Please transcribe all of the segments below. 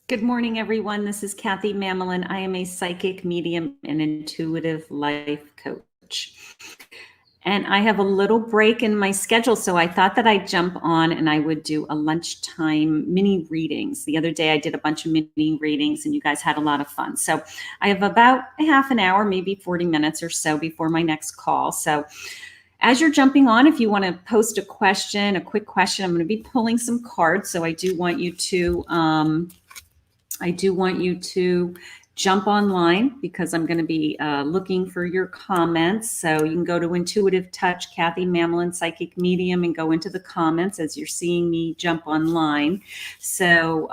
Good morning, everyone. This is Kathy Mamelin. I am a psychic medium and intuitive life coach. And I have a little break in my schedule, so I thought that I'd jump on and I would do a lunchtime mini readings. The other day I did a bunch of mini readings and you guys had a lot of fun. So I have about a half an hour, maybe 40 minutes or so before my next call. So as you're jumping on, if you want to post a question, a quick question, I'm going to be pulling some cards. So I do want you to jump online because I'm going to be looking for your comments. So you can go to Intuitive Touch, Kathy Mamelin, Psychic Medium, and go into the comments as you're seeing me jump online. So,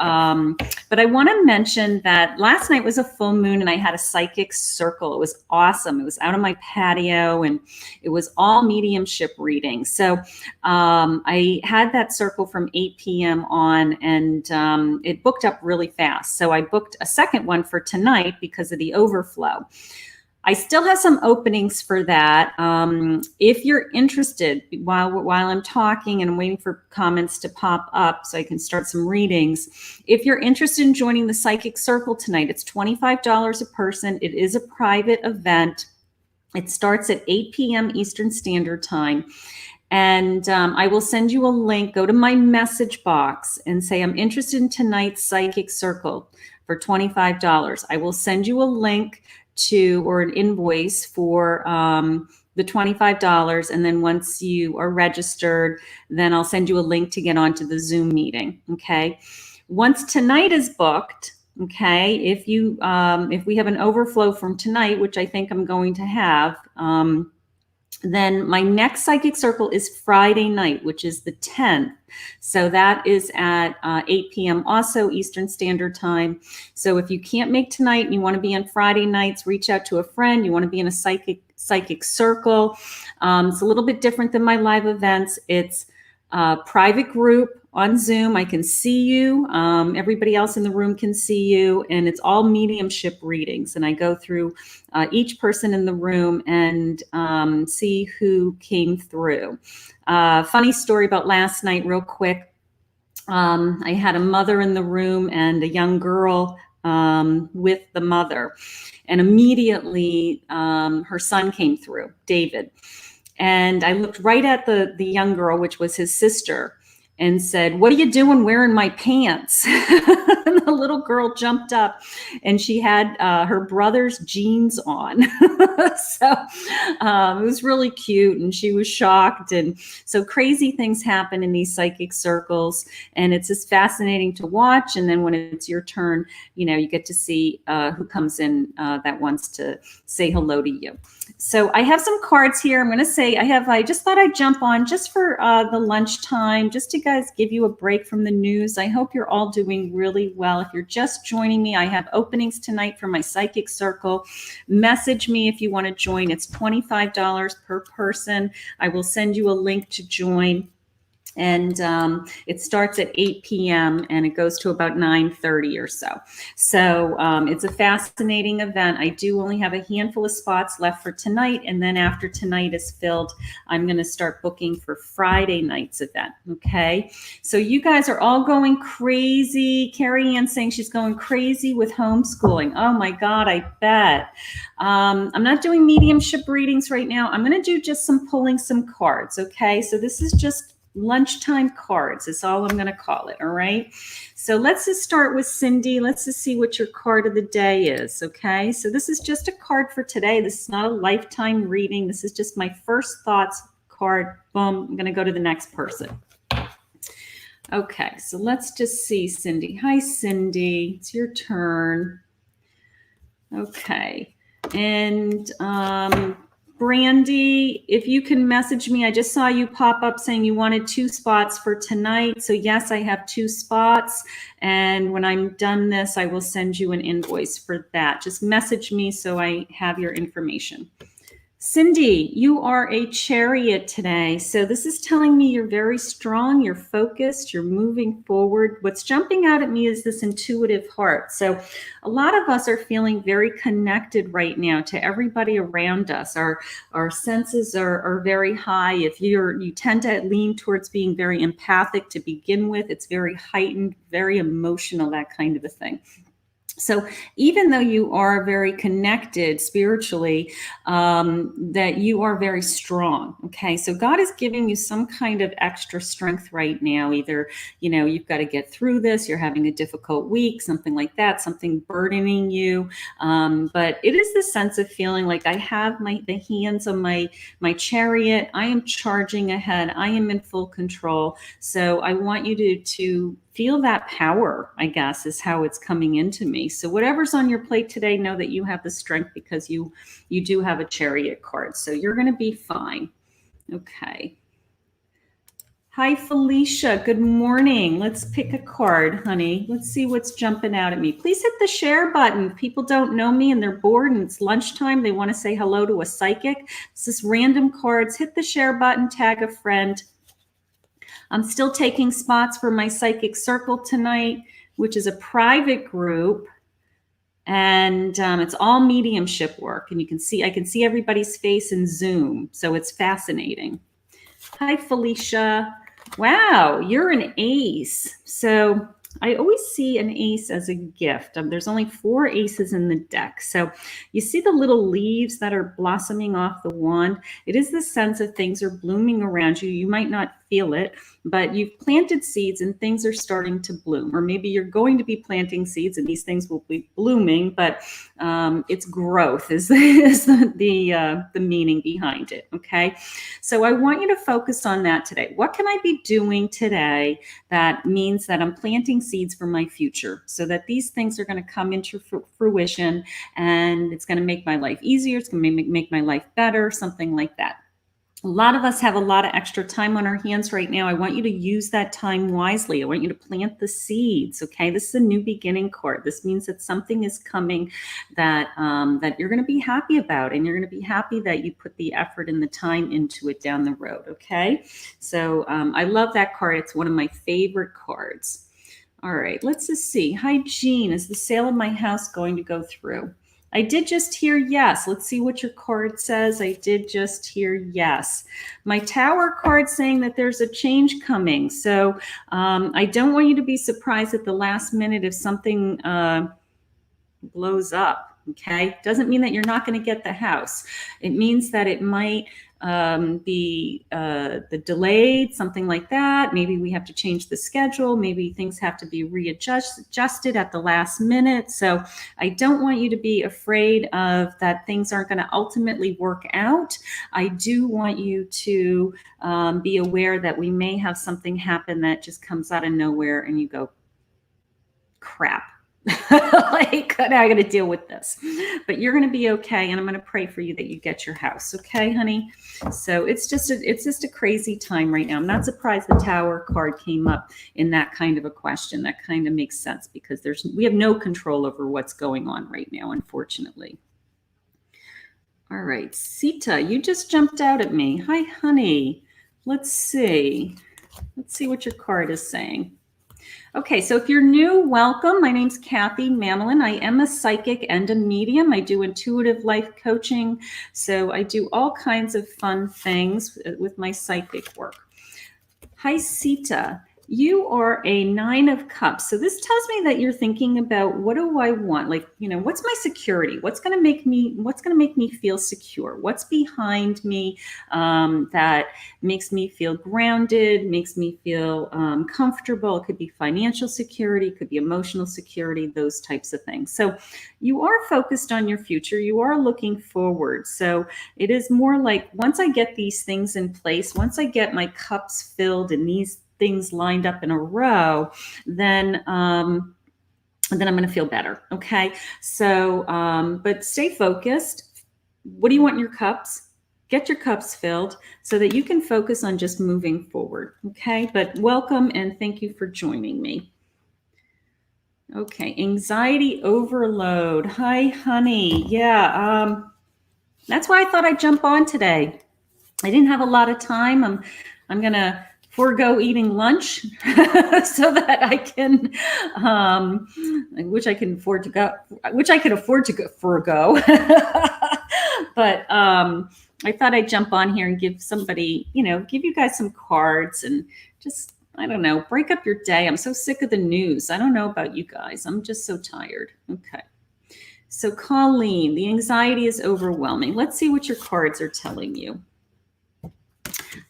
but I want to mention that last night was a full moon and I had a psychic circle. It was awesome. It was out on my patio and it was all mediumship reading. So I had that circle from 8 p.m. on and it booked up really fast. So I booked a second one for tonight because of the overflow. I still have some openings for that. If you're interested, while I'm talking and I'm waiting for comments to pop up so I can start some readings, if you're interested in joining the Psychic Circle tonight, it's $25 a person. It is a private event. It starts at 8 p.m. Eastern Standard Time. And I will send you a link. Go to my message box and say, I'm interested in tonight's Psychic Circle for $25. I will send you a link to or an invoice for the $25. And then once you are registered, then I'll send you a link to get onto the Zoom meeting. Okay. Once tonight is booked, okay, if we have an overflow from tonight, which I think I'm going to have, then my next Psychic Circle is Friday night, which is the 10th. So that is at 8 p.m. also Eastern Standard Time. So if you can't make tonight and you want to be on Friday nights, reach out to a friend. You want to be in a psychic circle. It's a little bit different than my live events. It's a private group on Zoom. I can see you. Everybody else in the room can see you. And it's all mediumship readings. And I go through each person in the room and see who came through. Funny story about last night, real quick. I had a mother in the room and a young girl with the mother. And immediately her son came through, David. And I looked right at the young girl, which was his sister, and said, "What are you doing wearing my pants?" And the little girl jumped up and she had her brother's jeans on. So it was really cute and she was shocked. And so crazy things happen in these psychic circles and it's just fascinating to watch. And then when it's your turn, you get to see who comes in that wants to say hello to you. So I have some cards here. I'm going to say I just thought I'd jump on just for the lunchtime, just to guys give you a break from the news. I hope you're all doing really well. If you're just joining me, I have openings tonight for my Psychic Circle. Message me if you want to join. It's $25 per person. I will send you a link to join. And it starts at 8 p.m. and it goes to about 9:30 or so. So it's a fascinating event. I do only have a handful of spots left for tonight. And then after tonight is filled, I'm going to start booking for Friday night's event. Okay. So you guys are all going crazy. Carrie Ann saying she's going crazy with homeschooling. Oh my God, I bet. I'm not doing mediumship readings right now. I'm going to do just pulling some cards. Okay. So this is just lunchtime cards is all I'm going to call it. All right. So let's just start with Cindy. Let's just see what your card of the day is. Okay. So this is just a card for today. This is not a lifetime reading. This is just my first thoughts card. Boom. I'm going to go to the next person. Okay. So let's just see Cindy. Hi, Cindy. It's your turn. Okay. And, Brandy, if you can message me, I just saw you pop up saying you wanted 2 spots for tonight. So yes, I have 2 spots. And when I'm done this, I will send you an invoice for that. Just message me so I have your information. Cindy, you are a chariot today. So this is telling me you're very strong, you're focused, you're moving forward. What's jumping out at me is this intuitive heart. So a lot of us are feeling very connected right now to everybody around us. Our senses are very high. If you tend to lean towards being very empathic to begin with, it's very heightened, very emotional, that kind of a thing. So even though you are very connected spiritually, that you are very strong. Okay. So God is giving you some kind of extra strength right now. Either, you've got to get through this, you're having a difficult week, something like that, something burdening you. But it is the sense of feeling like I have the hands on my chariot. I am charging ahead. I am in full control. So I want you to feel that power, I guess, is how it's coming into me. So whatever's on your plate today, know that you have the strength because you do have a chariot card. So you're going to be fine. Okay. Hi, Felicia. Good morning. Let's pick a card, honey. Let's see what's jumping out at me. Please hit the share button. If people don't know me and they're bored and it's lunchtime, they want to say hello to a psychic. This is random cards. Hit the share button, tag a friend. I'm still taking spots for my psychic circle tonight, which is a private group. And it's all mediumship work. And I can see everybody's face in Zoom. So it's fascinating. Hi, Felicia. Wow, you're an ace. So I always see an ace as a gift. There's only 4 aces in the deck. So you see the little leaves that are blossoming off the wand. It is the sense of things are blooming around you. You might not feel it, but you've planted seeds and things are starting to bloom. Or maybe you're going to be planting seeds and these things will be blooming, but it's growth is the meaning behind it. Okay. So I want you to focus on that today. What can I be doing today that means that I'm planting seeds for my future so that these things are going to come into fruition and it's going to make my life easier. It's going to make my life better, something like that. A lot of us have a lot of extra time on our hands right now. I want you to use that time wisely. I want you to plant the seeds. Okay, this is a new beginning card. This means that something is coming that you're going to be happy about, and you're going to be happy that you put the effort and the time into it down the road. Okay, so I love that card. It's one of my favorite cards. All right, let's just see. Hi, Jean. Is the sale of my house going to go through? I did just hear yes. Let's see what your card says. I did just hear yes. My Tower card saying that there's a change coming. So I don't want you to be surprised at the last minute if something blows up. Okay. Doesn't mean that you're not going to get the house. It means that it might be the delayed, something like that. Maybe we have to change the schedule. Maybe things have to be readjusted at the last minute. So I don't want you to be afraid of that things aren't going to ultimately work out. I do want you to be aware that we may have something happen that just comes out of nowhere and you go, crap. Like, I'm going to deal with this, but you're going to be okay. And I'm going to pray for you that you get your house. Okay, honey. So it's just a crazy time right now. I'm not surprised the Tower card came up in that kind of a question. That kind of makes sense because we have no control over what's going on right now, unfortunately. All right. Sita, you just jumped out at me. Hi, honey. Let's see what your card is saying. Okay, so if you're new, welcome. My name's Kathy Mamelin. I am a psychic and a medium. I do intuitive life coaching. So I do all kinds of fun things with my psychic work. Hi, Sita. You are a 9 of Cups. So this tells me that you're thinking about, what do I want? Like, what's my security? What's going to make me feel secure? What's behind me that makes me feel grounded, makes me feel comfortable? It could be financial security, it could be emotional security, those types of things. So you are focused on your future. You are looking forward. So it is more like, once I get these things in place, once I get my cups filled and these things lined up in a row, then I'm going to feel better. Okay. So, but stay focused. What do you want in your cups? Get your cups filled so that you can focus on just moving forward. Okay. But welcome and thank you for joining me. Okay. Anxiety overload. Hi, honey. Yeah. That's why I thought I'd jump on today. I didn't have a lot of time. I'm gonna forego eating lunch so that I can, which I can afford to go, which I can afford to go forego. But I thought I'd jump on here and give somebody, give you guys some cards and just, I don't know, break up your day. I'm so sick of the news. I don't know about you guys. I'm just so tired. Okay. So Colleen, the anxiety is overwhelming. Let's see what your cards are telling you.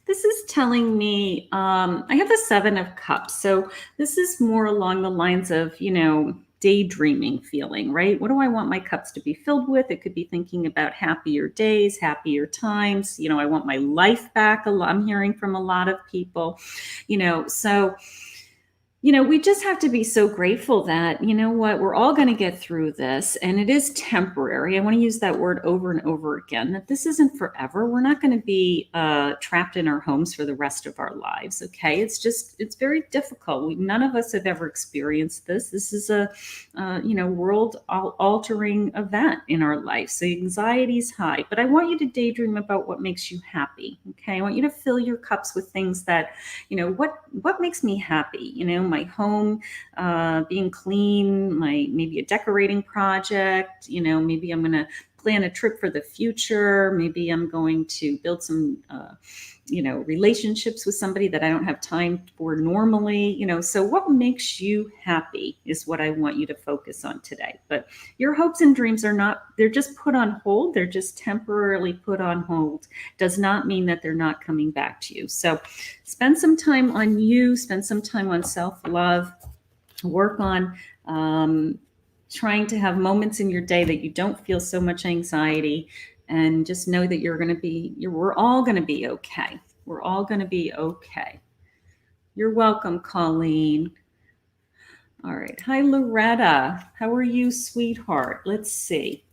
This is telling me, I have the Seven of Cups. So this is more along the lines of, daydreaming feeling, right? What do I want my cups to be filled with? It could be thinking about happier days, happier times. I want my life back. I'm hearing from a lot of people, so we just have to be so grateful that, what, we're all going to get through this and it is temporary. I want to use that word over and over again, that this isn't forever. We're not going to be trapped in our homes for the rest of our lives. Okay. It's very difficult. None of us have ever experienced this. This is a, world altering event in our life. So anxiety is high, but I want you to daydream about what makes you happy. Okay. I want you to fill your cups with things that, what makes me happy, my home being clean, maybe a decorating project, maybe I'm going to plan a trip for the future. Maybe I'm going to build some, relationships with somebody that I don't have time for normally, so what makes you happy is what I want you to focus on today. But your hopes and dreams they're just put on hold. They're just temporarily put on hold. Does not mean that they're not coming back to you. So spend some time on you, spend some time on self-love, work on, trying to have moments in your day that you don't feel so much anxiety, and just know that we're all going to be okay. We're all going to be okay. You're welcome, Colleen. All right. Hi, Loretta. How are you, sweetheart? Let's see.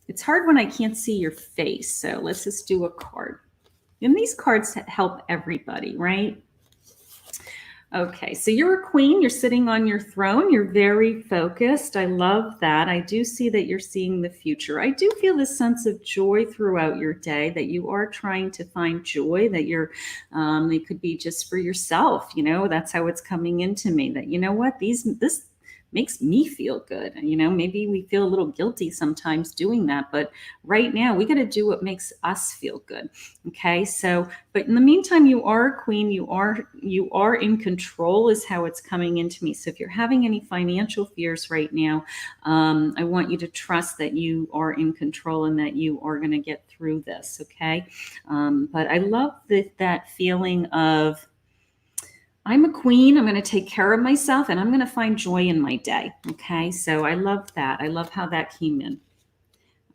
It's hard when I can't see your face. So let's just do a card. And these cards help everybody, right? Okay, so you're a queen. You're sitting on your throne. You're very focused. I love that. I do see that you're seeing the future. I do feel this sense of joy throughout your day, that you are trying to find joy, that it could be just for yourself. That's how it's coming into me, that, what, this makes me feel good. Maybe we feel a little guilty sometimes doing that, but right now we got to do what makes us feel good. Okay. So, but in the meantime, you are a queen. You are in control is how it's coming into me. So if you're having any financial fears right now, I want you to trust that you are in control and that you are going to get through this. Okay. But I love that feeling of, I'm a queen. I'm going to take care of myself and I'm going to find joy in my day. Okay. So I love that. I love how that came in.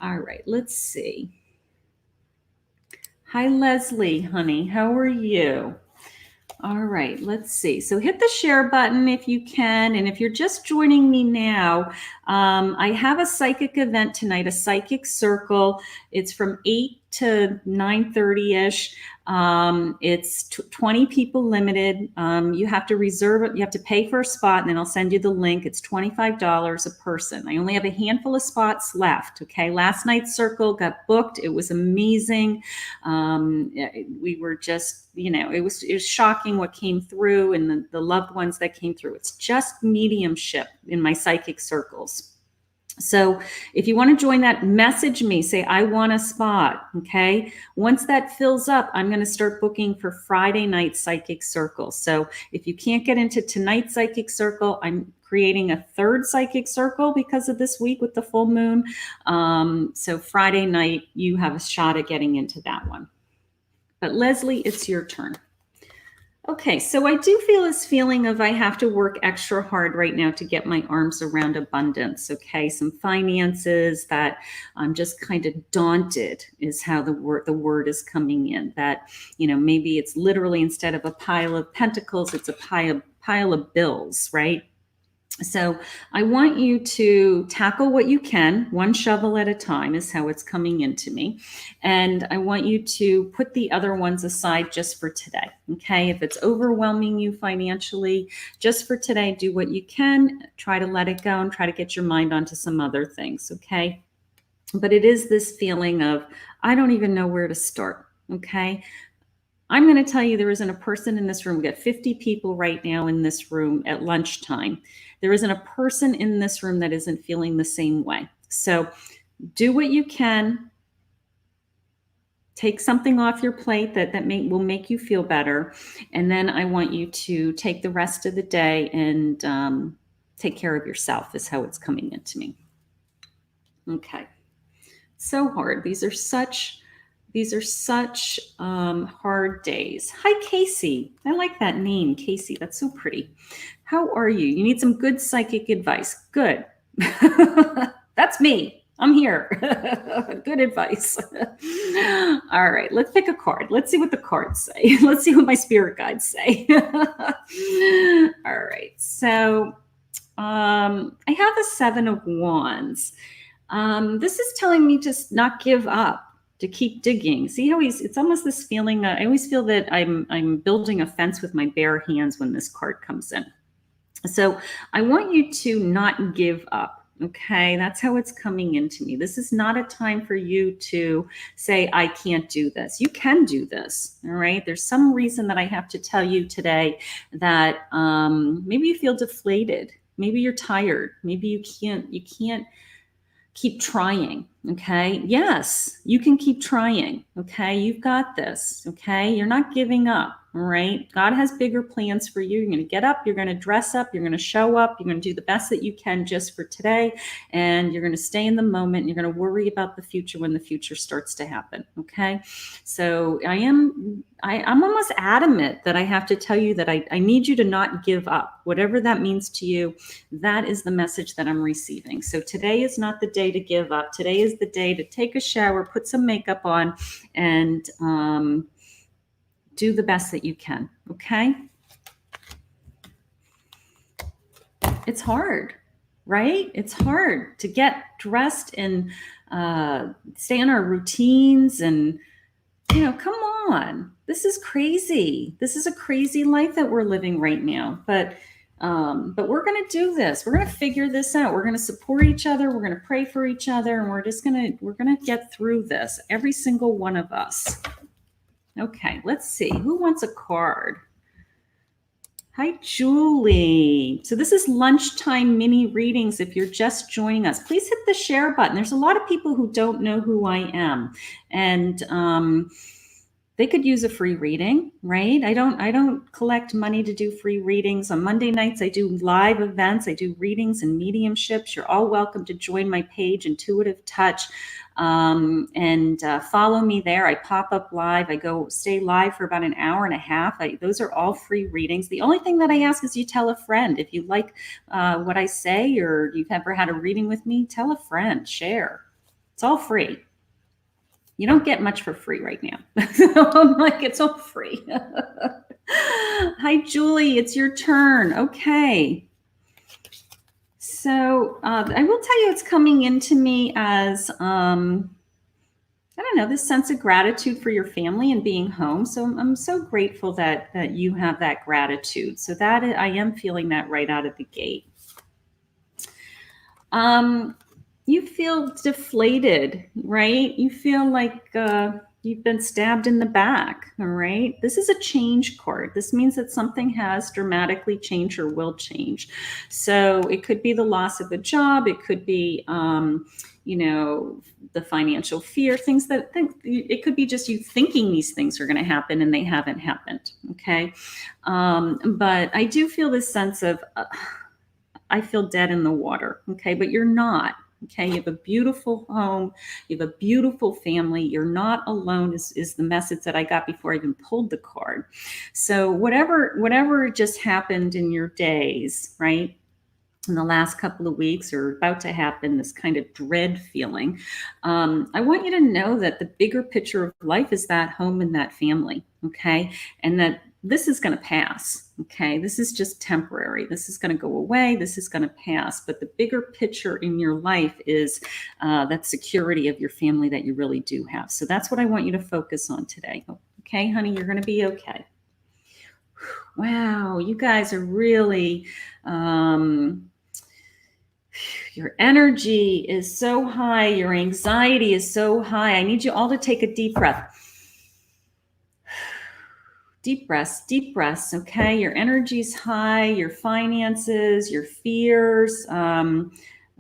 All right. Let's see. Hi, Leslie, honey. How are you? All right, let's see. So hit the share button if you can. And if you're just joining me now, I have a psychic event tonight, a psychic circle. It's from 8 to 9:30-ish. It's 20 people limited. You have to reserve it. You have to pay for a spot, and then I'll send you the link. It's $25 a person. I only have a handful of spots left. Okay. Last night's circle got booked. It was amazing. We were just, it was shocking what came through and the loved ones that came through. It's just mediumship in my psychic circles. So if you want to join that, message me, say, I want a spot. Okay. Once that fills up, I'm going to start booking for Friday night psychic circle. So if you can't get into tonight's psychic circle, I'm creating a third psychic circle because of this week with the full moon. So Friday night, you have a shot at getting into that one. But Leslie, it's your turn. Okay, so I do feel this feeling of I have to work extra hard right now to get my arms around abundance. Okay, some finances that I'm just kind of daunted is how the word is coming in. That, maybe it's literally instead of a pile of pentacles, it's a pile of bills, right? So I want you to tackle what you can, one shovel at a time is how it's coming into me. And I want you to put the other ones aside just for today. Okay. If it's overwhelming you financially, just for today, do what you can, try to let it go and try to get your mind onto some other things. Okay. But it is this feeling of, I don't even know where to start. Okay. I'm going to tell you, there isn't a person in this room. We got 50 people right now in this room at lunchtime. There isn't a person in this room that isn't feeling the same way. So do what you can. Take something off your plate that will make you feel better. And then I want you to take the rest of the day and take care of yourself, is how it's coming into me. Okay. So hard. These are such hard days. Hi, Casey. I like that name, Casey. That's so pretty. How are you? You need some good psychic advice. Good. That's me. I'm here. Good advice. All right, let's pick a card. Let's see what the cards say. Let's see what my spirit guides say. All right, so I have a 7 of Wands. This is telling me to not give up, to keep digging. See how it's almost this feeling. I always feel that I'm building a fence with my bare hands when this card comes in. So I want you to not give up. Okay, that's how it's coming into me. This is not a time for you to say, I can't do this. You can do this. All right. There's some reason that I have to tell you today that maybe you feel deflated. Maybe you're tired. Maybe you can't keep trying. Okay. Yes, you can keep trying. Okay. You've got this. Okay. You're not giving up. All right. God has bigger plans for you. You're going to get up. You're going to dress up. You're going to show up. You're going to do the best that you can just for today. And you're going to stay in the moment. And you're going to worry about the future when the future starts to happen. Okay. So I'm almost adamant that I have to tell you that I need you to not give up. Whatever that means to you, that is the message that I'm receiving. So today is not the day to give up. Today is the day to take a shower, put some makeup on, and do the best that you can. Okay. It's hard, right? It's hard to get dressed and stay in our routines and, come on. This is crazy. This is a crazy life that we're living right now. But we're going to do this. We're going to figure this out. We're going to support each other. We're going to pray for each other. And we're going to get through this. Every single one of us. Okay, let's see. Who wants a card? Hi, Julie. So this is lunchtime mini readings. If you're just joining us, please hit the share button. There's a lot of people who don't know who I am. And they could use a free reading, right? I don't collect money to do free readings. On Monday nights, I do live events. I do readings and mediumships. You're all welcome to join my page, Intuitive Touch, and follow me there. I pop up live. I stay live for about an hour and a half. Those are all free readings. The only thing that I ask is you tell a friend. If you like what I say, or you've ever had a reading with me, tell a friend, share. It's all free. You don't get much for free right now. I'm like, it's all free. Hi, Julie. It's your turn. Okay. So I will tell you, it's coming into me as, I don't know, this sense of gratitude for your family and being home. So I'm so grateful that you have that gratitude. So that I am feeling that right out of the gate. You feel deflated, right? You feel like you've been stabbed in the back, all right? This is a change card. This means that something has dramatically changed or will change. So it could be the loss of a job. It could be, the financial fear, it could be just you thinking these things are going to happen and they haven't happened, okay? But I do feel this sense of, I feel dead in the water, okay? But you're not. Okay, you have a beautiful home, you have a beautiful family, you're not alone is the message that I got before I even pulled the card. So whatever just happened in your days, right, in the last couple of weeks or about to happen, this kind of dread feeling, I want you to know that the bigger picture of life is that home and that family, okay? And that this is going to pass, okay? This is just temporary. This is going to go away. This is going to pass. But the bigger picture in your life is that security of your family that you really do have. So that's what I want you to focus on today. Okay, honey, you're going to be okay. Wow, you guys are really, you're Your energy is so high. Your anxiety is so high. I need you all to take a deep breath. Deep breaths, okay? Your energy's high, your finances, your fears.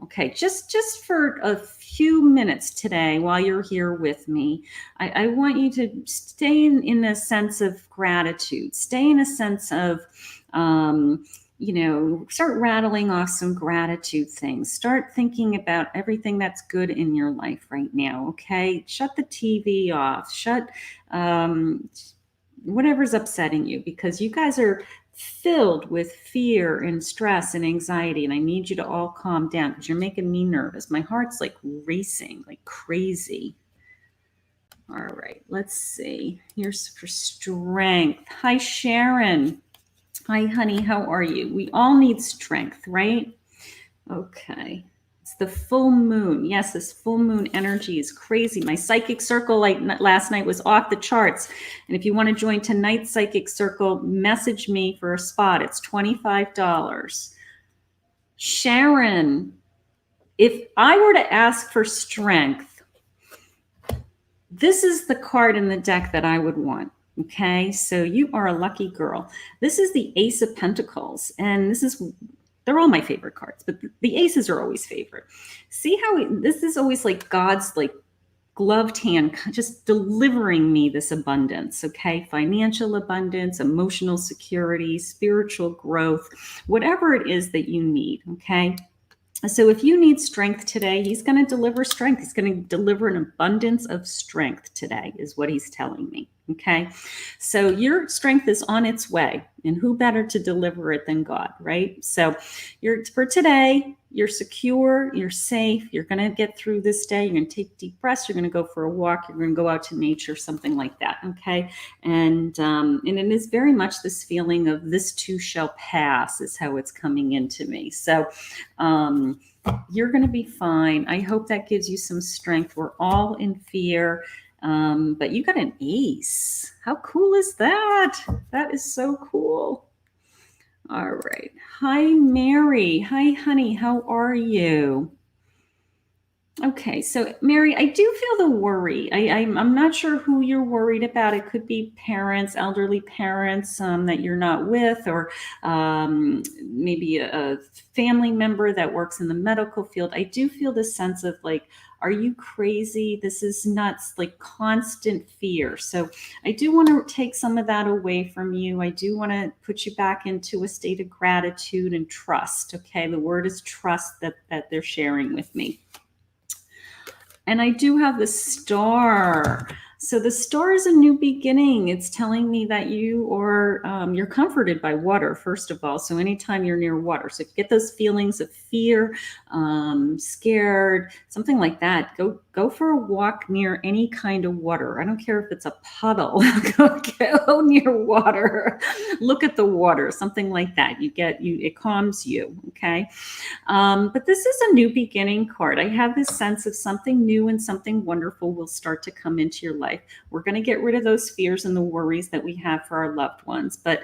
Okay, just for a few minutes today while you're here with me, I want you to stay in a sense of gratitude, stay in a sense of, start rattling off some gratitude things. Start thinking about everything that's good in your life right now, okay? Shut the TV off, shut whatever's upsetting you, because you guys are filled with fear and stress and anxiety, and I need you to all calm down because you're making me nervous. My heart's like racing like crazy. All right, let's see. Here's for strength. Hi, Sharon. Hi, honey. How are you? We all need strength, right? Okay. It's the full moon. Yes, this full moon energy is crazy. My psychic circle last night was off the charts. And if you want to join tonight's psychic circle, message me for a spot. It's $25. Sharon, if I were to ask for strength, this is the card in the deck that I would want. Okay, so you are a lucky girl. This is the Ace of Pentacles, and they're all my favorite cards, but the aces are always favorite. See how this is always like God's like gloved hand, just delivering me this abundance, okay? Financial abundance, emotional security, spiritual growth, whatever it is that you need, okay? So if you need strength today, he's going to deliver strength. He's going to deliver an abundance of strength today, is what he's telling me. Okay. So your strength is on its way, and who better to deliver it than God, right? So for today, you're secure, you're safe, you're going to get through this day. You're going to take deep breaths. You're going to go for a walk. You're going to go out to nature, something like that. Okay. And it is very much this feeling of this too shall pass is how it's coming into me. So, you're going to be fine. I hope that gives you some strength. We're all in fear. But you got an ace. How cool is that? That is so cool. All right. Hi, Mary. Hi, honey. How are you? Okay, so Mary, I do feel the worry. I'm not sure who you're worried about. It could be parents, elderly parents that you're not with, or maybe a family member that works in the medical field. I do feel this sense of like, are you crazy? This is nuts, like constant fear. So I do want to take some of that away from you. I do want to put you back into a state of gratitude and trust. Okay, the word is trust that they're sharing with me. And I do have the star. So the star is a new beginning. It's telling me that you're comforted by water, first of all. So anytime you're near water, so if you get those feelings of fear, scared, something like that, go for a walk near any kind of water. I don't care if it's a puddle. Go near water. Look at the water, something like that. It calms you. Okay. But this is a new beginning card. I have this sense of something new and something wonderful will start to come into your life. We're going to get rid of those fears and the worries that we have for our loved ones, but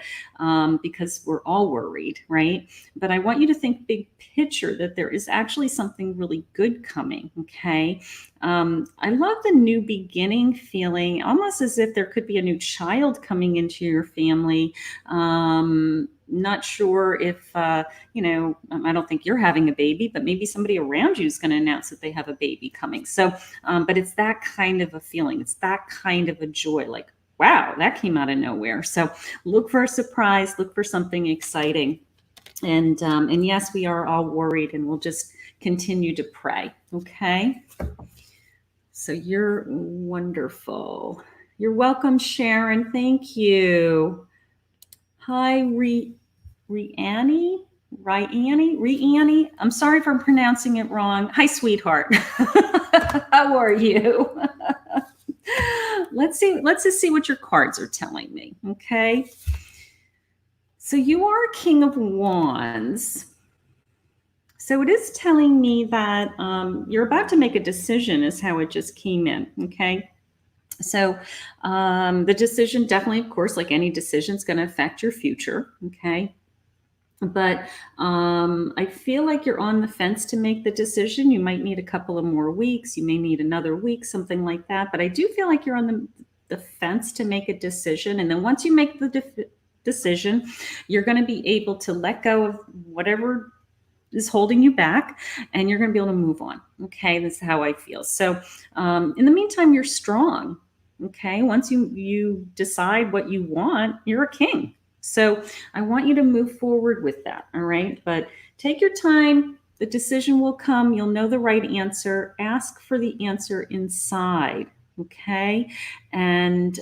because we're all worried, right? But I want you to think big picture, that there is actually something really good coming. Okay. I love the new beginning feeling, almost as if there could be a new child coming into your family. Not sure if, I don't think you're having a baby, but maybe somebody around you is going to announce that they have a baby coming. So, but it's that kind of a feeling. It's that kind of a joy, like, wow, that came out of nowhere. So look for a surprise, look for something exciting. And yes, we are all worried, and we'll just continue to pray. Okay. So you're wonderful. You're welcome, Sharon. Thank you. Hi, Rianni. I'm sorry if I'm pronouncing it wrong. Hi, sweetheart. How are you? Let's just see what your cards are telling me. Okay. So you are King of Wands. So it is telling me that you're about to make a decision, is how it just came in. Okay. So the decision definitely, of course, like any decision, is going to affect your future. Okay. But I feel like you're on the fence to make the decision. You might need a couple of more weeks. You may need another week, something like that. But I do feel like you're on the fence to make a decision. And then once you make the decision, you're going to be able to let go of whatever is holding you back, and you're going to be able to move on. Okay, this is how I feel. So in the meantime, you're strong. Okay, once you decide what you want, you're a king. So I want you to move forward with that. All right, but take your time. The decision will come. You'll know the right answer. Ask for the answer inside. Okay, and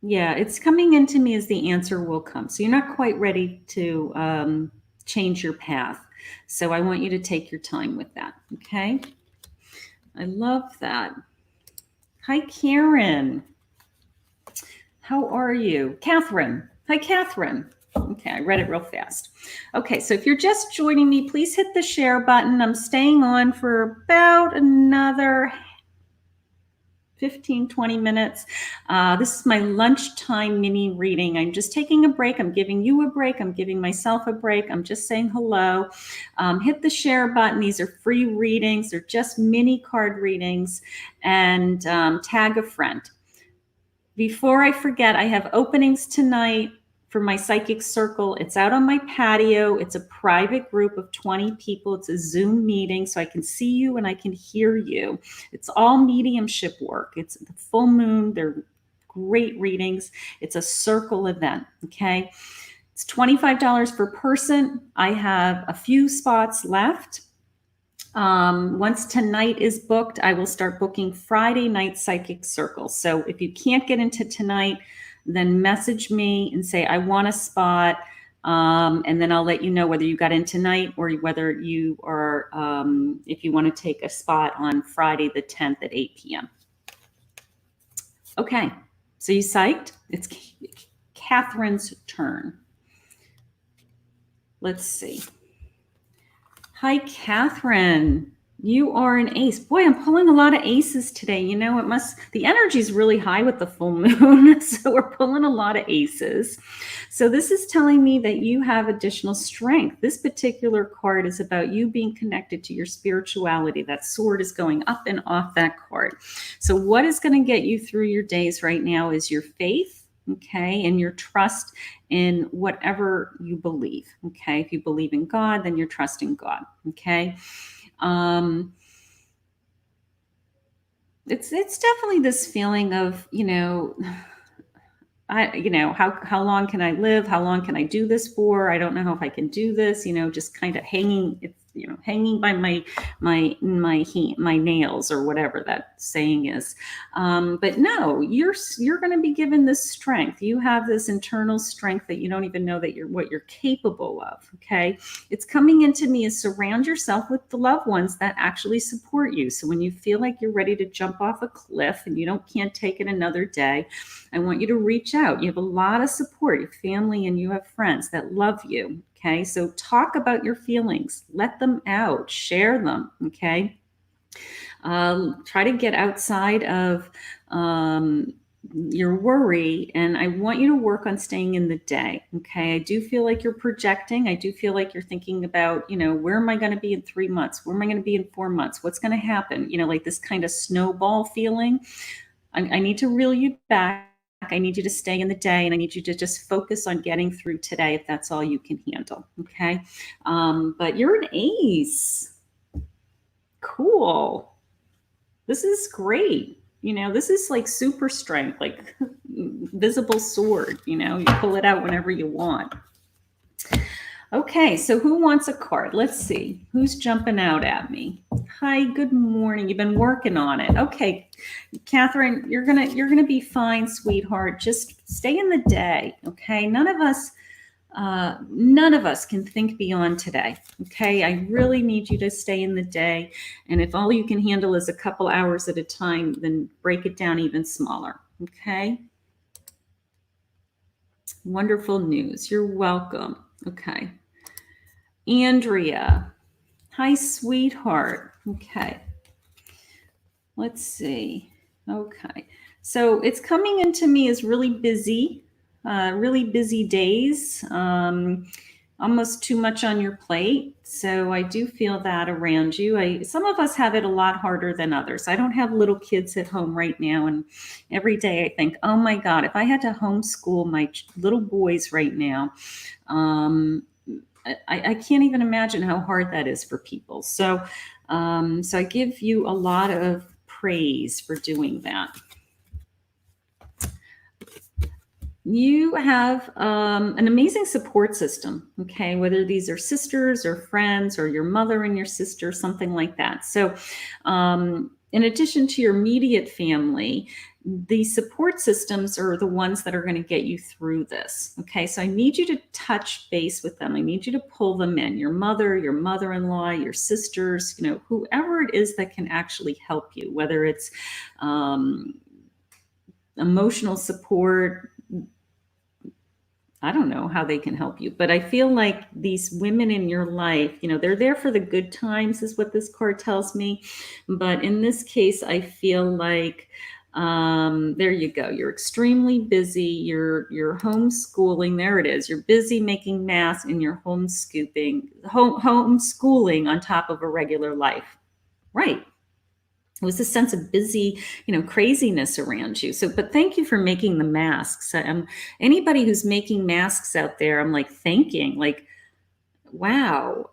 yeah, it's coming into me as the answer will come. So you're not quite ready to change your path. So I want you to take your time with that. Okay. I love that. Hi, Karen. How are you? Catherine. Hi, Catherine. Okay, I read it real fast. Okay, so if you're just joining me, please hit the share button. I'm staying on for about another 15, 20 minutes. This is my lunchtime mini reading. I'm just taking a break. I'm giving you a break. I'm giving myself a break. I'm just saying hello. Hit the share button. These are free readings. They're just mini card readings, and tag a friend. Before I forget, I have openings tonight for my psychic circle. It's out on my patio. It's a private group of 20 people. It's a Zoom meeting, so I can see you and I can hear you. It's all mediumship work. It's the full moon. They're great readings. It's a circle event. Okay. It's $25 per person. I have a few spots left. Once tonight is booked, I will start booking Friday night psychic circles. So if you can't get into tonight, then message me and say, I want a spot. And then I'll let you know whether you got in tonight or whether you are, if you want to take a spot on Friday the 10th at 8 p.m. Okay, so you psyched? It's Catherine's turn. Let's see. Hi, Catherine. You are an ace. Boy, I'm pulling a lot of aces today. You know, the energy is really high with the full moon. So we're pulling a lot of aces. So this is telling me that you have additional strength. This particular card is about you being connected to your spirituality. That sword is going up and off that card. So what is going to get you through your days right now is your faith. Okay, and your trust in whatever you believe. Okay, if you believe in God, then you're trusting God. Okay, it's definitely this feeling of, you know, how long can I live? How long can I do this for? I don't know if I can do this. You know, just kind of hanging. It's, you know, hanging by my nails or whatever that saying is. But no, you're going to be given this strength. You have this internal strength that you don't even know that what you're capable of. Okay, it's coming into me as surround yourself with the loved ones that actually support you. So when you feel like you're ready to jump off a cliff and you can't take it another day, I want you to reach out. You have a lot of support, your family, and you have friends that love you. Okay, so talk about your feelings, let them out, share them. Okay, try to get outside of your worry, and I want you to work on staying in the day. Okay, I do feel like you're projecting. I do feel like you're thinking about, you know, where am I going to be in 3 months? Where am I going to be in 4 months? What's going to happen? You know, like this kind of snowball feeling. I need to reel you back. I need you to stay in the day, and I need you to just focus on getting through today if that's all you can handle. Okay. But you're an ace. Cool. This is great. You know, this is like super strength, like visible sword. You know, you pull it out whenever you want. Okay, so who wants a card? Let's see. Who's jumping out at me? Hi, good morning. You've been working on it. Okay, Catherine, you're gonna be fine, sweetheart. Just stay in the day. Okay. None of us can think beyond today. Okay. I really need you to stay in the day. And if all you can handle is a couple hours at a time, then break it down even smaller. Okay. Wonderful news. You're welcome. Okay. Andrea. Hi, sweetheart. Okay. Let's see. Okay. So it's coming into me as really busy. really busy days, almost too much on your plate. So I do feel that around you. Some of us have it a lot harder than others. I don't have little kids at home right now, and every day I think, oh my God, if I had to homeschool my little boys right now, um, I can't even imagine how hard that is for people. So I give you a lot of praise for doing that. You have an amazing support system, okay, whether these are sisters or friends or your mother and your sister, something like that. So in addition to your immediate family, the support systems are the ones that are going to get you through this. Okay, so I need you to touch base with them. I need you to pull them in, your mother, your mother-in-law, your sisters, whoever it is that can actually help you, whether it's emotional support. I don't know how they can help you, but I feel like these women in your life, they're there for the good times, is what this card tells me. But in this case, I feel like there you go. You're extremely busy. You're homeschooling. There it is. You're busy making masks and you're homeschooling on top of a regular life. Right. It was a sense of busy, craziness around you. So, but thank you for making the masks. Anybody who's making masks out there, I'm like thanking, like, wow,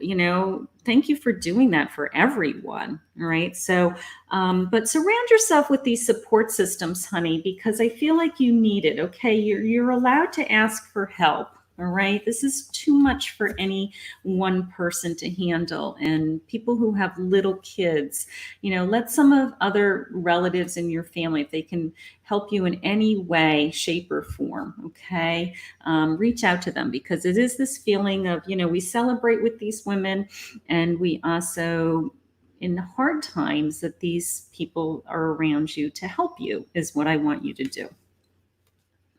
thank you for doing that for everyone. All right. So, but surround yourself with these support systems, honey, because I feel like you need it. Okay. You're allowed to ask for help. All right. This is too much for any one person to handle. And people who have little kids, let some of other relatives in your family, if they can help you in any way, shape, or form. Okay. Reach out to them, because it is this feeling of, we celebrate with these women, and we also, in hard times, that these people are around you to help you, is what I want you to do.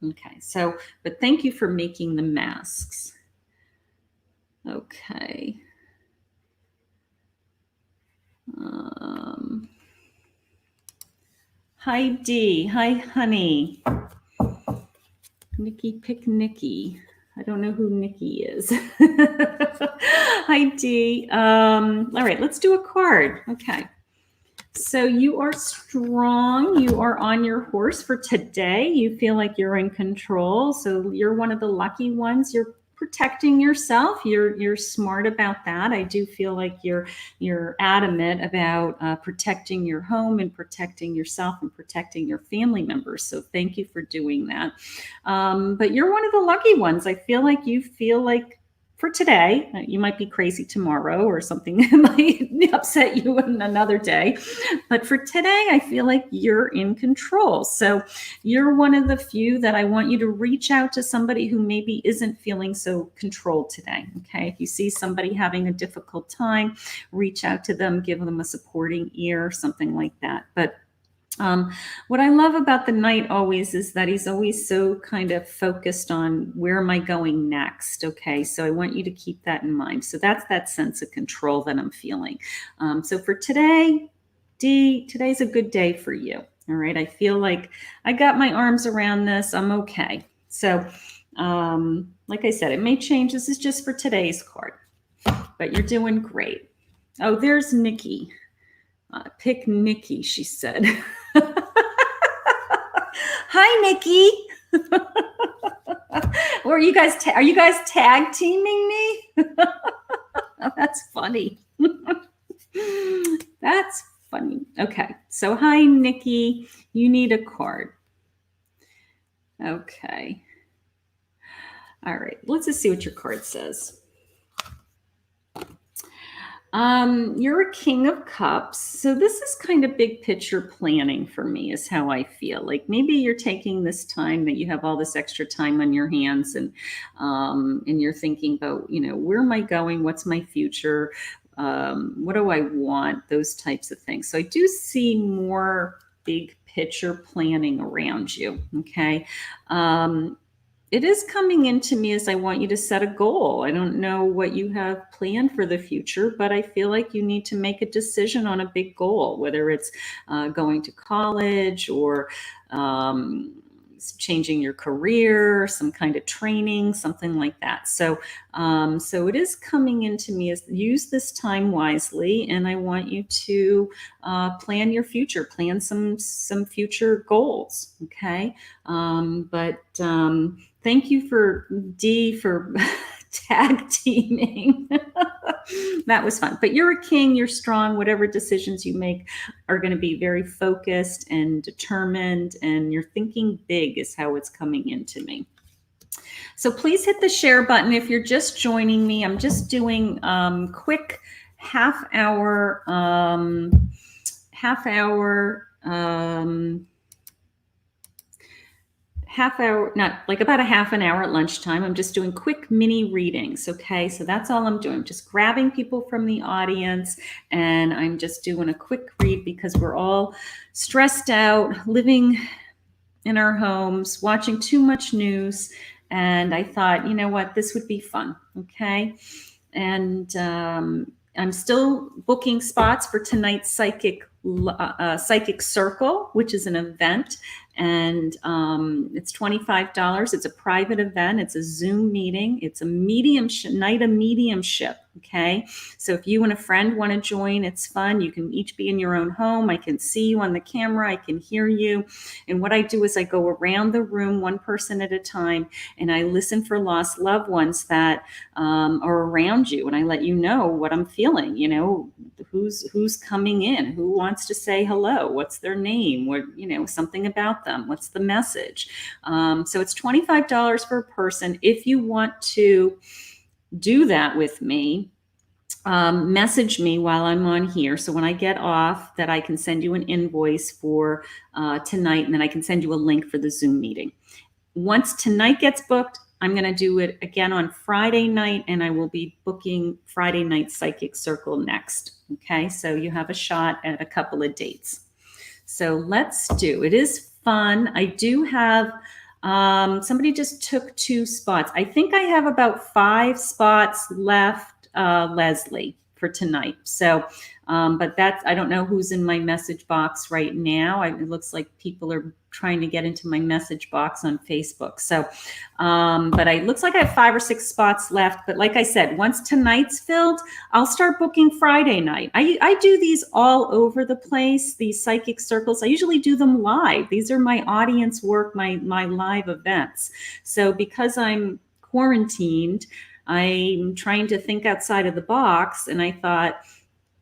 Okay, so, but thank you for making the masks. Okay. Hi, Dee. Hi, honey. Nikki pick Nikki. I don't know who Nikki is. Hi, Dee. All right, let's do a card. Okay. So you are strong. You are on your horse for today. You feel like you're in control. So you're one of the lucky ones. You're protecting yourself. You're smart about that. I do feel like you're adamant about protecting your home and protecting yourself and protecting your family members. So thank you for doing that. But you're one of the lucky ones. I feel like you feel like, for today, you might be crazy tomorrow, or something might upset you in another day. But for today, I feel like you're in control. So you're one of the few that I want you to reach out to somebody who maybe isn't feeling so controlled today. Okay. If you see somebody having a difficult time, reach out to them, give them a supporting ear, something like that. But what I love about the knight always is that he's always so kind of focused on, where am I going next? Okay, so I want you to keep that in mind. So that's that sense of control that I'm feeling. So for today, Dee, today's a good day for you. All right, I feel like I got my arms around this. I'm okay. So like I said, it may change. This is just for today's card, but you're doing great. Oh, there's Nikki. Pick Nikki, she said. Hi, Nikki. Or are you guys tag teaming me? Oh, that's funny. That's funny. Okay. So hi, Nikki. You need a card. Okay. All right. Let's just see what your card says. You're a King of Cups. So this is kind of big picture planning for me, is how I feel. Like maybe you're taking this time that you have all this extra time on your hands, and you're thinking about, where am I going? What's my future? What do I want? Those types of things. So I do see more big picture planning around you. Okay. It is coming into me as I want you to set a goal. I don't know what you have planned for the future, but I feel like you need to make a decision on a big goal, whether it's going to college, or changing your career, some kind of training, something like that. So, so it is coming into me as use this time wisely, and I want you to plan your future, plan some future goals. Okay, but thank you for Dee for tag teaming. That was fun. But you're a king, you're strong. Whatever decisions you make are going to be very focused and determined, and you're thinking big is how it's coming into me. So please hit the share button if you're just joining me. I'm just doing quick half hour not like about a half an hour at lunchtime. I'm just doing quick mini readings. Okay, so that's all I'm doing. Just grabbing people from the audience, and I'm just doing a quick read because we're all stressed out, living in our homes, watching too much news. And I thought, you know what, this would be fun. Okay, and I'm still booking spots for tonight's Psychic Circle, which is an event, and it's $25. It's a private event. It's a Zoom meeting. It's a night of mediumship. Okay, so if you and a friend want to join, it's fun. You can each be in your own home. I can see you on the camera. I can hear you. And what I do is I go around the room, one person at a time, and I listen for lost loved ones that are around you, and I let you know what I'm feeling. You know, who's coming in, who wants to say hello, what's their name, what, you know, something about them, what's the message. So it's $25 per person. If you want to do that with me, message me while I'm on here. So when I get off, that I can send you an invoice for tonight, and then I can send you a link for the Zoom meeting. Once tonight gets booked, I'm going to do it again on Friday night, and I will be booking Friday night Psychic Circle next. Okay, so you have a shot at a couple of dates. So let's do it. It is fun. I do have somebody just took 2 spots. I think I have about 5 spots left, Leslie, for tonight. So, but that's, I don't know who's in my message box right now. It looks like people are trying to get into my message box on Facebook. So, but it looks like I have 5 or 6 spots left. But like I said, once tonight's filled, I'll start booking Friday night. I do these all over the place, these Psychic Circles. I usually do them live. These are my audience work, my live events. So because I'm quarantined, I'm trying to think outside of the box, and I thought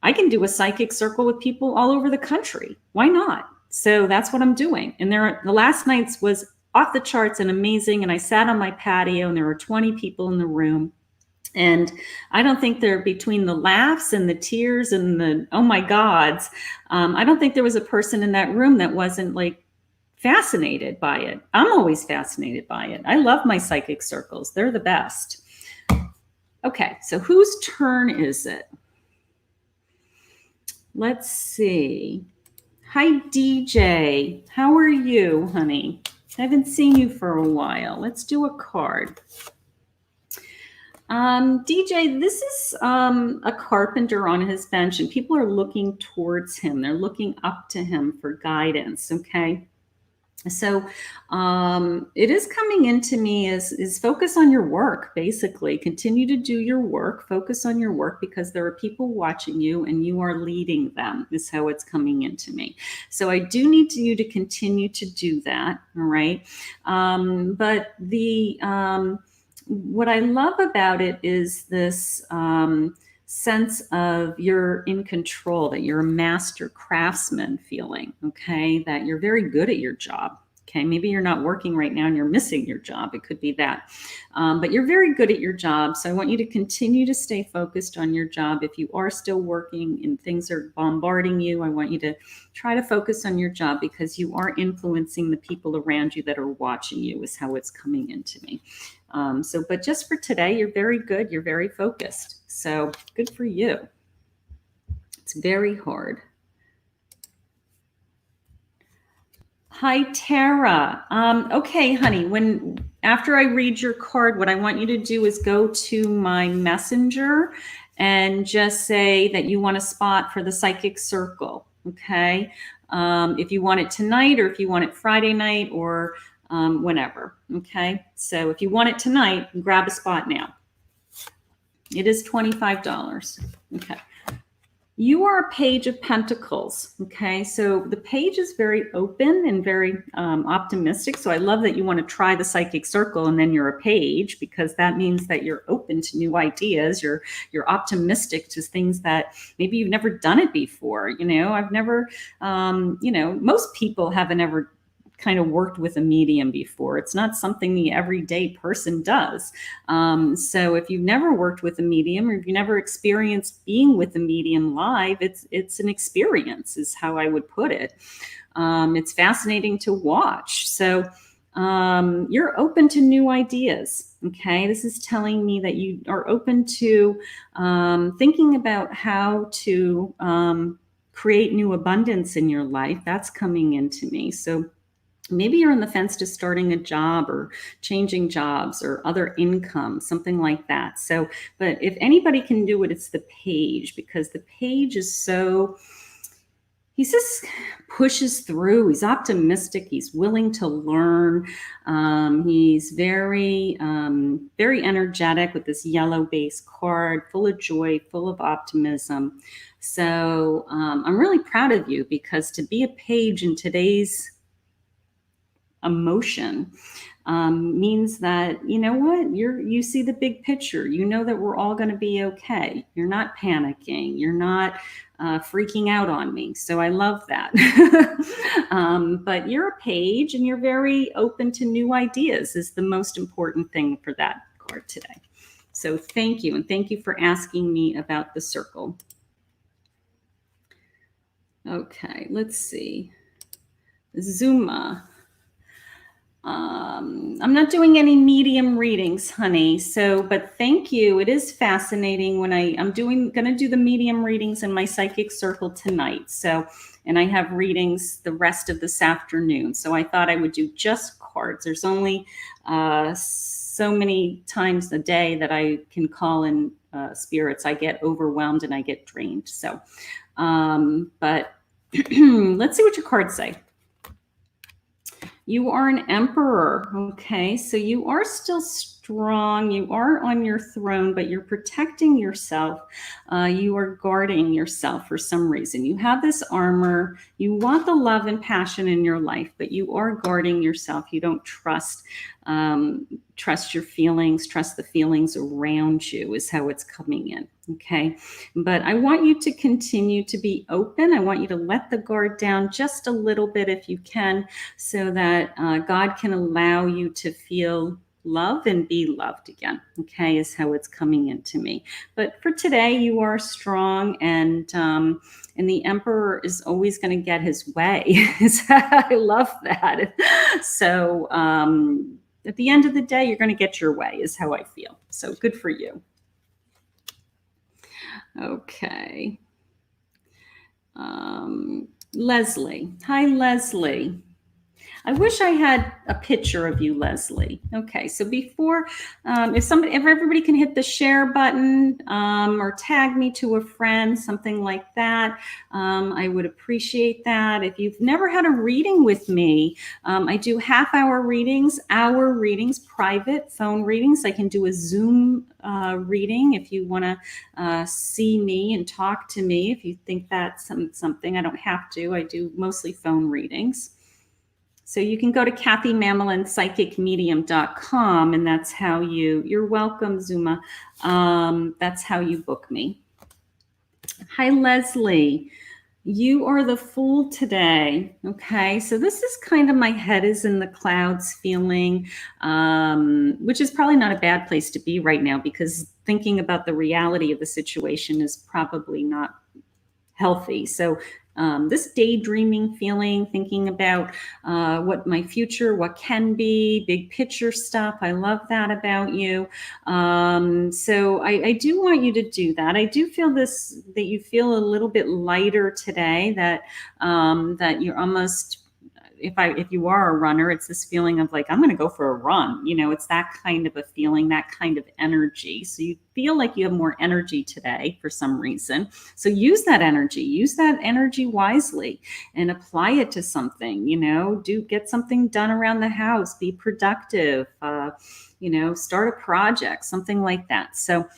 I can do a Psychic Circle with people all over the country. Why not? So that's what I'm doing. And the last night's was off the charts and amazing. And I sat on my patio, and there were 20 people in the room. And I don't think they're, between the laughs and the tears and the oh my gods, I don't think there was a person in that room that wasn't like fascinated by it. I'm always fascinated by it. I love my Psychic Circles. They're the best. Okay, so whose turn is it? Let's see. Hi, DJ. How are you, honey? I haven't seen you for a while. Let's do a card. DJ, this is a carpenter on his bench, and people are looking towards him. They're looking up to him for guidance, okay? So it is coming into me is focus on your work, basically. Continue to do your work. Focus on your work, because there are people watching you and you are leading them, is how it's coming into me. So I do need you to continue to do that, all right? But what I love about it is this sense of you're in control, that you're a master craftsman feeling, okay, that you're very good at your job. Okay, maybe you're not working right now and you're missing your job. It could be that. But you're very good at your job. So I want you to continue to stay focused on your job. If you are still working and things are bombarding you, I want you to try to focus on your job, because you are influencing the people around you that are watching you, is how it's coming into me. But just for today, you're very good. You're very focused. So good for you. It's very hard. Hi, Tara. Okay, honey, after I read your card, what I want you to do is go to my messenger and just say that you want a spot for the Psychic Circle, okay? If you want it tonight, or if you want it Friday night, or whenever. Okay. So if you want it tonight, grab a spot now. It is $25. Okay. You are a page of pentacles. Okay. So the page is very open and very optimistic. So I love that you want to try the psychic circle and then you're a page, because that means that you're open to new ideas. You're optimistic to things that maybe you've never done it before. I've never, most people haven't ever kind of worked with a medium before. It's not something the everyday person does. So if you've never worked with a medium, or if you never experienced being with a medium live, it's an experience, is how I would put it. It's fascinating to watch. So you're open to new ideas. Okay. This is telling me that you are open to thinking about how to create new abundance in your life. That's coming into me. So maybe you're on the fence to starting a job or changing jobs or other income, something like that. So, but if anybody can do it, it's the page, because the page is so, he just pushes through. He's optimistic. He's willing to learn. He's very, very energetic with this yellow base card, full of joy, full of optimism. So I'm really proud of you, because to be a page in today's emotion means that, you know what, you see the big picture. You know that we're all going to be okay. You're not panicking. You're not freaking out on me. So I love that. But you're a page and you're very open to new ideas, is the most important thing for that card today. So thank you. And thank you for asking me about the circle. Okay, let's see. Zuma. I'm not doing any medium readings, honey. So, but thank you. It is fascinating when I'm going to do the medium readings in my psychic circle tonight. So, and I have readings the rest of this afternoon. So I thought I would do just cards. There's only so many times a day that I can call in spirits. I get overwhelmed and I get drained. So, but let's see what your cards say. You are an emperor. Okay. So you are still strong. You are on your throne, but you're protecting yourself. You are guarding yourself for some reason. You have this armor. You want the love and passion in your life, but you are guarding yourself. You don't trust your feelings, trust the feelings around you, is how it's coming in. Okay. But I want you to continue to be open. I want you to let the guard down just a little bit if you can, so that God can allow you to feel love and be loved again. Okay. Is how it's coming into me. But for today, you are strong, and the emperor is always going to get his way. I love that. So, at the end of the day, you're going to get your way, is how I feel. So good for you. Okay. Leslie. Hi, Leslie. I wish I had a picture of you, Leslie. Okay, so before, if everybody can hit the share button or tag me to a friend, something like that, I would appreciate that. If you've never had a reading with me, I do half-hour readings, hour readings, private phone readings. I can do a Zoom reading if you want to see me and talk to me. If you think that's something, I don't have to. I do mostly phone readings. So you can go to KathyMamlinPsychicMedium.com, and that's how you're welcome, Zuma. That's how you book me. Hi, Leslie. You are the Fool today. Okay, so this is kind of my head is in the clouds feeling, which is probably not a bad place to be right now, because thinking about the reality of the situation is probably not healthy. So this daydreaming feeling, thinking about what my future, what can be, big picture stuff. I love that about you. So I do want you to do that. I do feel that you feel a little bit lighter today, that you're almost, if you are a runner, it's this feeling of like, I'm going to go for a run. It's that kind of a feeling, that kind of energy. So you feel like you have more energy today for some reason. So use that energy wisely and apply it to something. Get something done around the house, be productive, start a project, something like that. So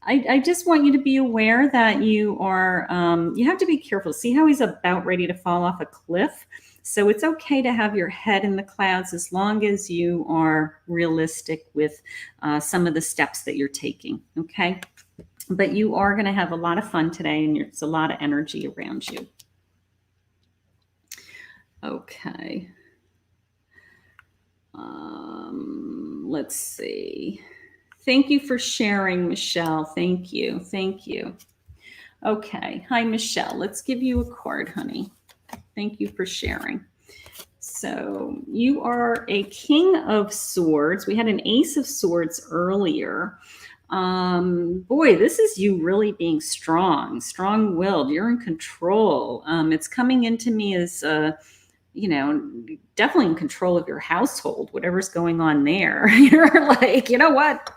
I just want you to be aware that you have to be careful. See how he's about ready to fall off a cliff? So it's okay to have your head in the clouds as long as you are realistic with some of the steps that you're taking, okay? But you are going to have a lot of fun today, and there's a lot of energy around you. Okay. Let's see. Thank you for sharing, Michelle. Thank you. Thank you. Okay. Hi, Michelle. Let's give you a card, honey. Thank you for sharing. So you are a King of Swords. We had an Ace of Swords earlier. Boy, this is you really being strong-willed. You're in control. It's coming into me as, definitely in control of your household, whatever's going on there. You're like, you know what?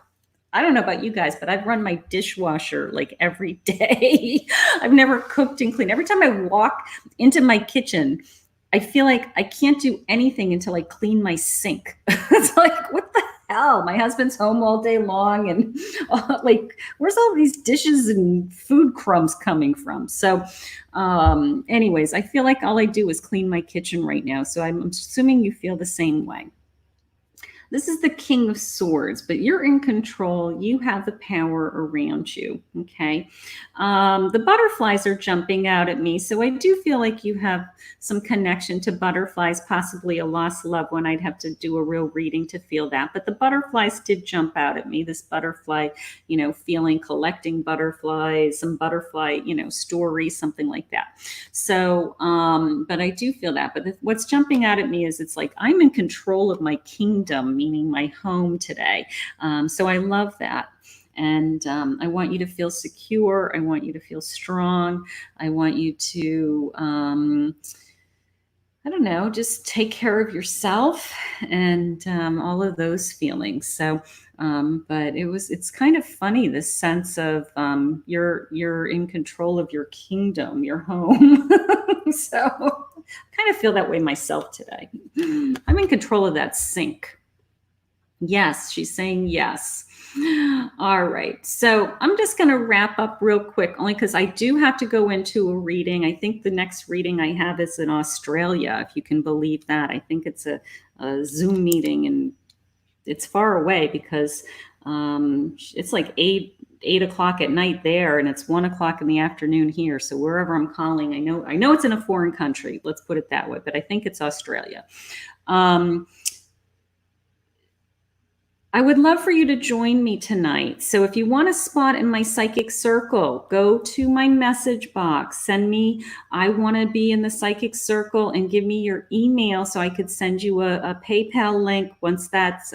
I don't know about you guys, but I've run my dishwasher like every day. I've never cooked and cleaned. Every time I walk into my kitchen, I feel like I can't do anything until I clean my sink. It's like, what the hell? My husband's home all day long, and like, where's all these dishes and food crumbs coming from? So anyways, I feel like all I do is clean my kitchen right now. So I'm assuming you feel the same way. This is the King of Swords, but you're in control. You have the power around you, okay? The butterflies are jumping out at me, so I do feel like you have some connection to butterflies, possibly a lost loved one. I'd have to do a real reading to feel that, but the butterflies did jump out at me. This butterfly, feeling, collecting butterflies, some butterfly, story, something like that. So, but I do feel that. But what's jumping out at me is it's like I'm in control of my kingdom, meaning my home today. So I love that. And I want you to feel secure. I want you to feel strong. I want you to, I don't know, just take care of yourself and all of those feelings. So, but it's kind of funny, this sense of you're in control of your kingdom, your home. So I kind of feel that way myself today. I'm in control of that sink. Yes, she's saying yes. All right. So I'm just going to wrap up real quick, only because I do have to go into a reading. I think the next reading I have is in Australia, if you can believe that. I think it's a Zoom meeting, and it's far away because it's like 8 o'clock at night there, and it's 1 o'clock in the afternoon here. So wherever I'm calling, I know it's in a foreign country. Let's put it that way, but I think it's Australia. I would love for you to join me tonight. So if you want a spot in my psychic circle, go to my message box, send me, I want to be in the psychic circle, and give me your email so I could send you a PayPal link. Once that's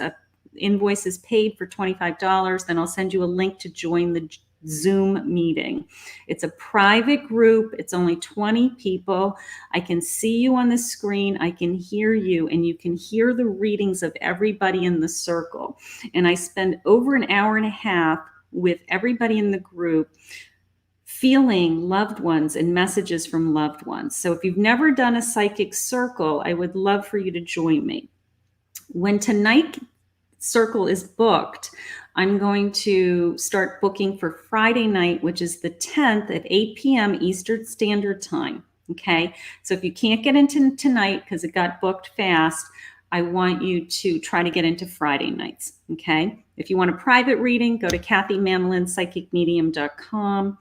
invoice is paid for $25, then I'll send you a link to join the Zoom meeting. It's a private group. It's only 20 people. I can see you on the screen. I can hear you, and you can hear the readings of everybody in the circle. And I spend over an hour and a half with everybody in the group, feeling loved ones and messages from loved ones. So if you've never done a psychic circle, I would love for you to join me. When tonight's circle is booked, I'm going to start booking for Friday night, which is the 10th at 8 p.m. Eastern Standard Time. Okay. So if you can't get into tonight because it got booked fast, I want you to try to get into Friday nights. Okay. If you want a private reading, go to KathyMamlin.psychicmedium.com.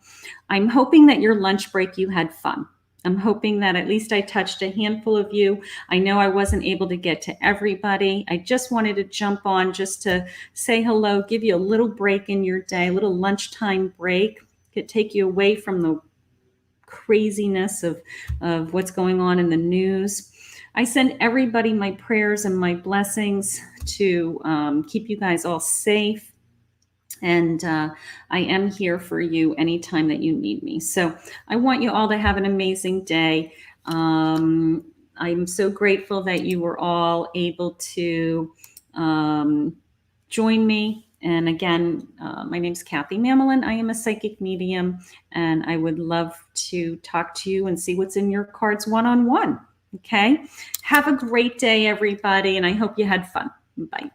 I'm hoping that your lunch break, you had fun. I'm hoping that at least I touched a handful of you. I know I wasn't able to get to everybody. I just wanted to jump on just to say hello, give you a little break in your day, a little lunchtime break. Could take you away from the craziness of what's going on in the news. I send everybody my prayers and my blessings to keep you guys all safe. And I am here for you anytime that you need me. So I want you all to have an amazing day. I'm I'm so grateful that you were all able to join me. And again, my name is Kathy Mamelin. I am a psychic medium, and I would love to talk to you and see what's in your cards one-on-one. Okay? Have a great day, everybody, and I hope you had fun. Bye.